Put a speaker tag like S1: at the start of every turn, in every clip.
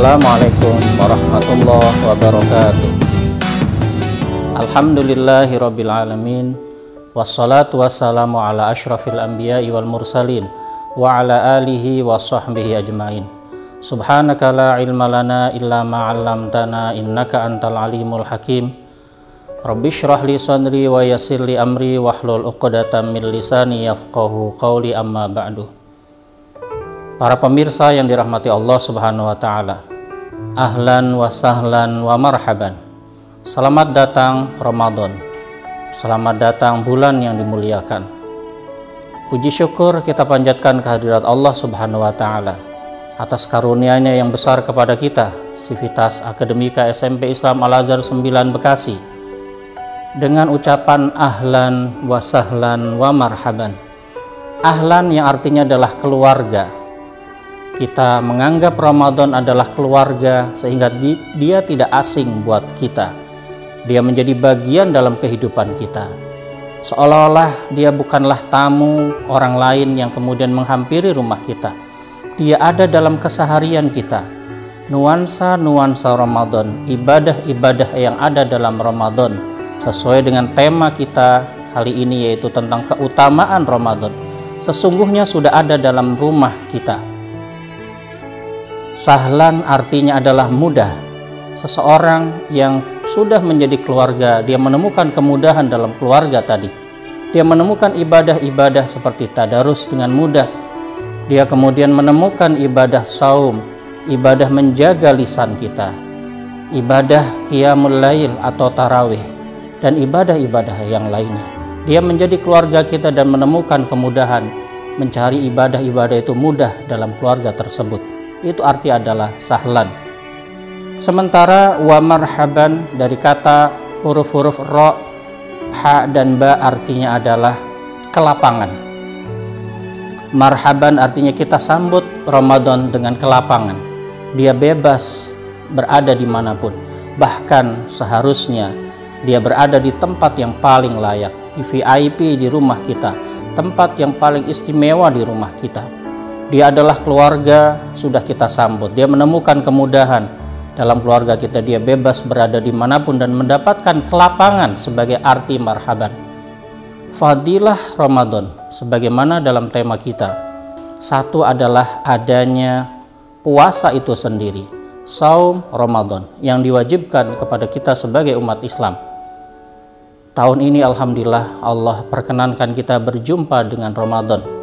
S1: Assalamualaikum warahmatullahi wabarakatuh. Alhamdulillahirabbil alamin. Wassalatu wassalamu ala asyrafil anbiya'i wal mursalin wa ala alihi wa sahbihi ajmain. Subhanaka la ilma lana illa ma 'allamtana innaka antal alimul hakim. Rabbi shrah li sadri wa yassir li amri wahlul 'uqdatam min lisani yafqahu qawli, amma ba'du. Para pemirsa yang dirahmati Allah Subhanahu wa taala. Ahlan wa sahlan wa marhaban. Selamat datang Ramadan. Selamat datang bulan yang dimuliakan. Puji syukur kita panjatkan kehadirat Allah Subhanahu wa taala atas karunia-Nya yang besar kepada kita, Sivitas Akademika SMP Islam Al-Azhar 9 Bekasi, dengan ucapan ahlan wa sahlan wa marhaban. Ahlan yang artinya adalah keluarga. Kita menganggap Ramadan adalah keluarga sehingga dia tidak asing buat kita. Dia menjadi bagian dalam kehidupan kita. Seolah-olah dia bukanlah tamu orang lain yang kemudian menghampiri rumah kita. Dia ada dalam keseharian kita. Nuansa-nuansa Ramadan, ibadah-ibadah yang ada dalam Ramadan sesuai dengan tema kita kali ini, yaitu tentang keutamaan Ramadan. Sesungguhnya sudah ada dalam rumah kita. Sahlan artinya adalah mudah. Seseorang yang sudah menjadi keluarga, dia menemukan kemudahan dalam keluarga tadi. Dia menemukan ibadah-ibadah seperti tadarus dengan mudah. Dia kemudian menemukan ibadah saum, ibadah menjaga lisan kita, ibadah qiyamul lail atau tarawih, dan ibadah-ibadah yang lainnya. Dia menjadi keluarga kita dan menemukan kemudahan mencari ibadah-ibadah itu mudah dalam keluarga tersebut. Itu arti adalah sahlan. Sementara wa marhaban dari kata huruf-huruf ro, ha, dan ba artinya adalah kelapangan. Marhaban artinya kita sambut Ramadan dengan kelapangan. Dia bebas berada dimanapun. Bahkan seharusnya dia berada di tempat yang paling layak, di VIP di rumah kita, tempat yang paling istimewa di rumah kita. Dia adalah keluarga, sudah kita sambut. Dia menemukan kemudahan dalam keluarga kita. Dia bebas berada dimanapun dan mendapatkan kelapangan sebagai arti marhaban. Fadilah Ramadan, sebagaimana dalam tema kita. Satu adalah adanya puasa itu sendiri, saum Ramadan, yang diwajibkan kepada kita sebagai umat Islam. Tahun ini alhamdulillah Allah perkenankan kita berjumpa dengan Ramadan.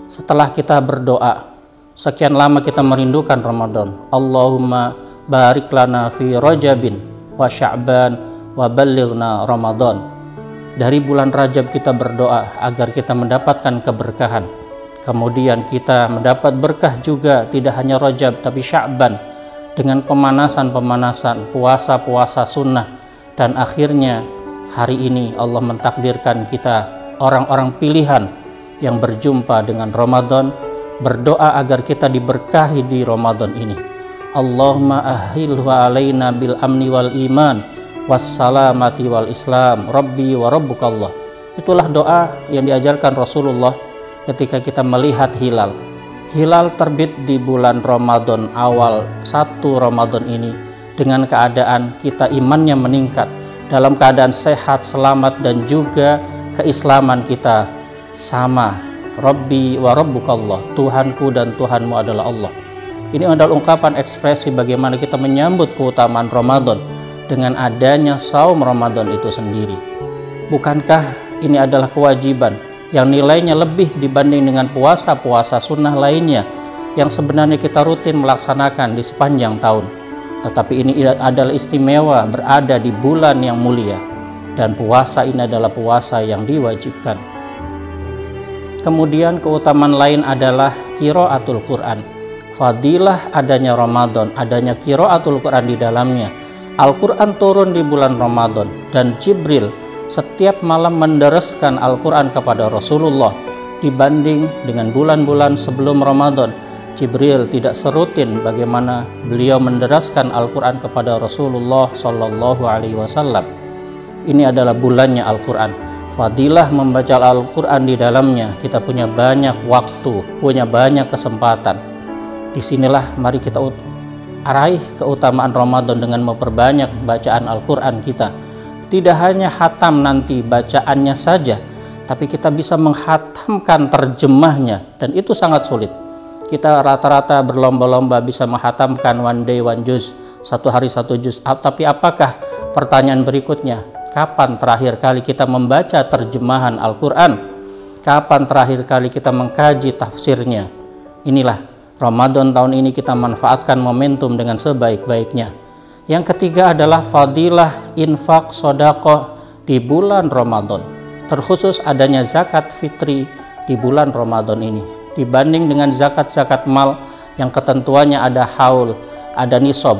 S1: Setelah kita berdoa, sekian lama kita merindukan Ramadan. Allahumma barik lana fi Rajabin wa Sya'ban wa ballighna Ramadan. Dari bulan Rajab kita berdoa agar kita mendapatkan keberkahan. Kemudian kita mendapat berkah juga tidak hanya Rajab tapi Sya'ban dengan pemanasan-pemanasan, puasa-puasa sunnah, dan akhirnya hari ini Allah mentakdirkan kita orang-orang pilihan yang berjumpa dengan Ramadan, berdoa agar kita diberkahi di Ramadan ini. Allahumma ahilhu alaina bil amni wal iman wassalamati wal islam rabbi wa rabbukallah. Itulah doa yang diajarkan Rasulullah ketika kita melihat hilal. Hilal terbit di bulan Ramadan awal 1 Ramadan ini dengan keadaan kita imannya meningkat, dalam keadaan sehat, selamat, dan juga keislaman kita sama. Rabbi wa rabbukallah, Tuhanku dan Tuhanmu adalah Allah. Ini adalah ungkapan ekspresi bagaimana kita menyambut keutamaan Ramadan dengan adanya saum Ramadan itu sendiri. Bukankah ini adalah kewajiban yang nilainya lebih dibanding dengan puasa-puasa sunnah lainnya yang sebenarnya kita rutin melaksanakan di sepanjang tahun? Tetapi ini adalah istimewa berada di bulan yang mulia, dan puasa ini adalah puasa yang diwajibkan. Kemudian keutamaan lain adalah qiraatul Quran. Fadilah adanya Ramadan, adanya qiraatul Quran di dalamnya. Al-Quran turun di bulan Ramadan, dan Jibril setiap malam mendereskan Al-Quran kepada Rasulullah. Dibanding dengan bulan-bulan sebelum Ramadan, Jibril tidak serutin bagaimana beliau menderaskan Al-Quran kepada Rasulullah Shallallahu Alaihi Wasallam. Ini adalah bulannya Al-Quran. Fadilah membaca Al-Quran di dalamnya, kita punya banyak waktu, punya banyak kesempatan. Disinilah mari kita raih keutamaan Ramadan dengan memperbanyak bacaan Al-Quran kita. Tidak hanya khatam nanti bacaannya saja, tapi kita bisa menghatamkan terjemahnya, dan itu sangat sulit. Kita rata-rata berlomba-lomba bisa menghatamkan one day one juz, satu hari satu juz. Tapi apakah, pertanyaan berikutnya, kapan terakhir kali kita membaca terjemahan Al-Quran? Kapan terakhir kali kita mengkaji tafsirnya? Inilah Ramadan tahun ini kita manfaatkan momentum dengan sebaik-baiknya. Yang ketiga adalah fadilah infak sodaqah di bulan Ramadan. Terkhusus adanya zakat fitri di bulan Ramadan ini. Dibanding dengan zakat-zakat mal yang ketentuannya ada haul, ada nisab.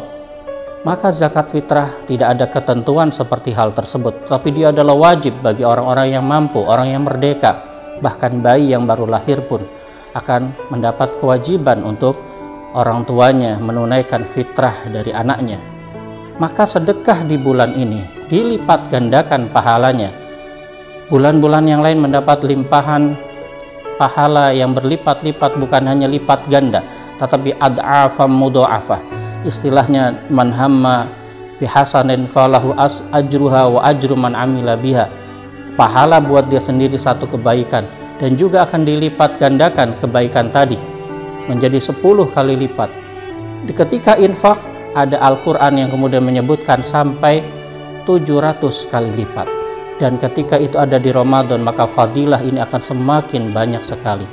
S1: Maka zakat fitrah tidak ada ketentuan seperti hal tersebut. Tapi dia adalah wajib bagi orang-orang yang mampu, orang yang merdeka. Bahkan bayi yang baru lahir pun akan mendapat kewajiban untuk orang tuanya menunaikan fitrah dari anaknya. Maka sedekah di bulan ini dilipat gandakan pahalanya. Bulan-bulan yang lain mendapat limpahan pahala yang berlipat-lipat, bukan hanya lipat ganda, tetapi ad'afam mudha'afah. Istilahnya man hamma bihasanin falahu ajruha wa ajru man amila biha. Pahala buat dia sendiri satu kebaikan, dan juga akan dilipat gandakan kebaikan tadi menjadi 10 kali lipat. Ketika infak, ada Al-Quran yang kemudian menyebutkan sampai 700 kali lipat. Dan ketika itu ada di Ramadan, maka fadilah ini akan semakin banyak sekali.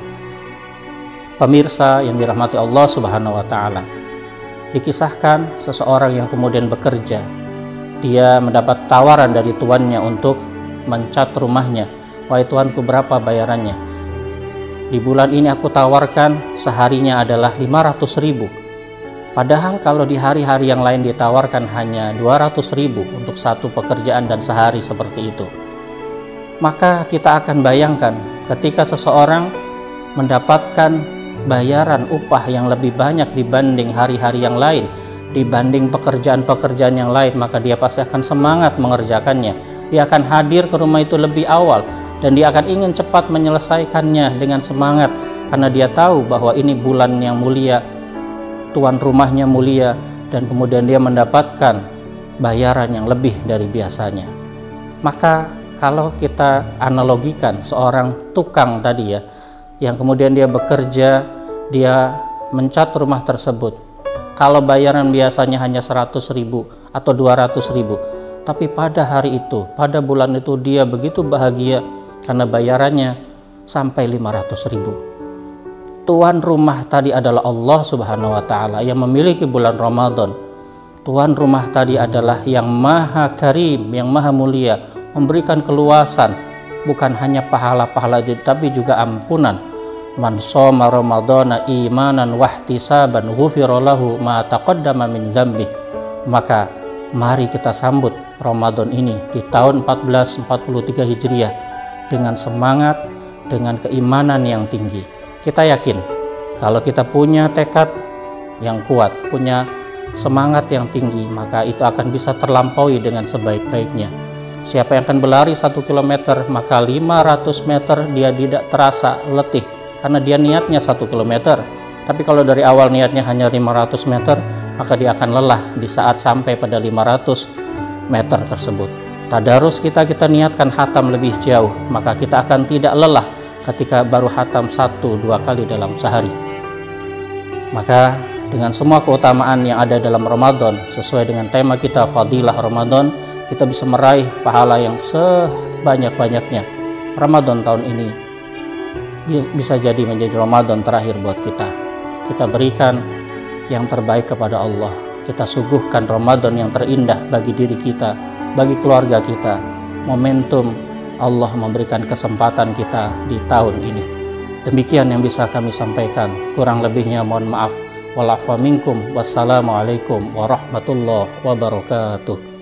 S1: Pemirsa yang dirahmati Allah Subhanahu wa Ta'ala, dikisahkan seseorang yang kemudian bekerja. Dia mendapat tawaran dari tuannya untuk mencat rumahnya. Wahai tuanku, berapa bayarannya? Di bulan ini aku tawarkan seharinya adalah 500.000. Padahal kalau di hari-hari yang lain ditawarkan hanya 200.000 untuk satu pekerjaan dan sehari seperti itu. Maka kita akan bayangkan ketika seseorang mendapatkan bayaran upah yang lebih banyak dibanding hari-hari yang lain, dibanding pekerjaan-pekerjaan yang lain, maka dia pasti akan semangat mengerjakannya. Dia akan hadir ke rumah itu lebih awal, dan dia akan ingin cepat menyelesaikannya dengan semangat, karena dia tahu bahwa ini bulan yang mulia, tuan rumahnya mulia, dan kemudian dia mendapatkan bayaran yang lebih dari biasanya. Maka kalau kita analogikan seorang tukang tadi ya, yang kemudian dia bekerja, dia mencat rumah tersebut, kalau bayaran biasanya hanya 100.000 atau 200.000, tapi pada hari itu, pada bulan itu dia begitu bahagia karena bayarannya sampai 500.000. Tuan rumah tadi adalah Allah Subhanahu wa Ta'ala yang memiliki bulan Ramadan. Tuan rumah tadi adalah yang maha karim, yang maha mulia, memberikan keluasan, bukan hanya pahala-pahala itu, tapi juga ampunan. Man shoma ramadhana imanan wahtisaban ghufira lahu ma taqaddama min dzambi. Maka mari kita sambut Ramadan ini di tahun 1443 Hijriah dengan semangat, dengan keimanan yang tinggi. Kita yakin kalau kita punya tekad yang kuat, punya semangat yang tinggi, maka itu akan bisa terlampaui dengan sebaik-baiknya. Siapa yang akan berlari 1 km, maka 500 meter dia tidak terasa letih, karena dia niatnya 1 km. Tapi kalau dari awal niatnya hanya 500 meter, maka dia akan lelah di saat sampai pada 500 meter tersebut. Tadarus kita niatkan khatam lebih jauh, maka kita akan tidak lelah ketika baru khatam 1-2 kali dalam sehari. Maka dengan semua keutamaan yang ada dalam Ramadan, sesuai dengan tema kita Fadilah Ramadan, kita bisa meraih pahala yang sebanyak-banyaknya. Ramadan tahun ini bisa jadi menjadi Ramadan terakhir buat kita. Kita berikan yang terbaik kepada Allah. Kita suguhkan Ramadan yang terindah bagi diri kita, bagi keluarga kita. Momentum Allah memberikan kesempatan kita di tahun ini. Demikian yang bisa kami sampaikan. Kurang lebihnya mohon maaf. Wal afwa minkum. Wassalamualaikum warahmatullahi wabarakatuh.